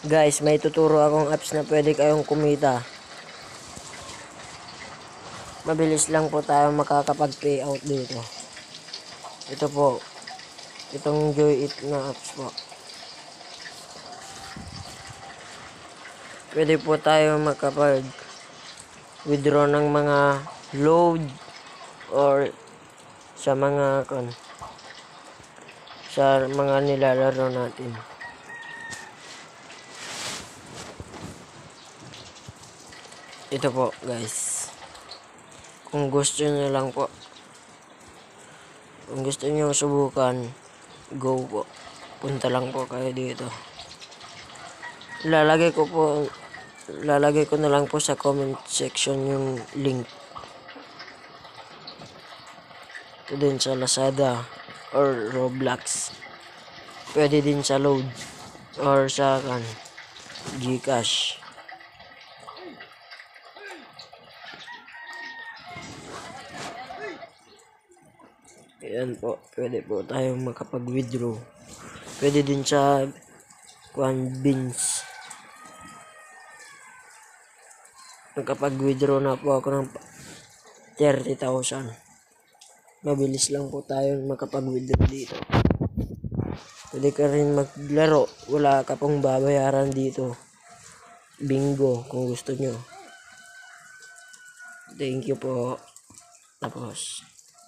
Guys, may tuturo akong apps na pwede kayong kumita. Mabilis lang po tayo makakapag-payout dito. Ito po. Itong Joy It na apps po. Pwede po tayo makapag-withdraw ng mga load or sa mga nilalaro natin. Ito po guys. Kung gusto niyo lang po. Kung gusto niyo subukan, go po. Punta lang po kayo dito. Lalagay ko na lang po sa comment section yung link. Ito din sa Lazada or Roblox. Pwede din sa Load or sa GCash. Ayan po, pwede po tayong makapag-withdraw. Pwede din sa Beans. Nakapag-withdraw na po ako ng 30,000. Mabilis lang po tayong makapag-withdraw dito. Pwede ka rin maglaro. Wala ka pong babayaran dito. Bingo kung gusto nyo. Thank you po. Tapos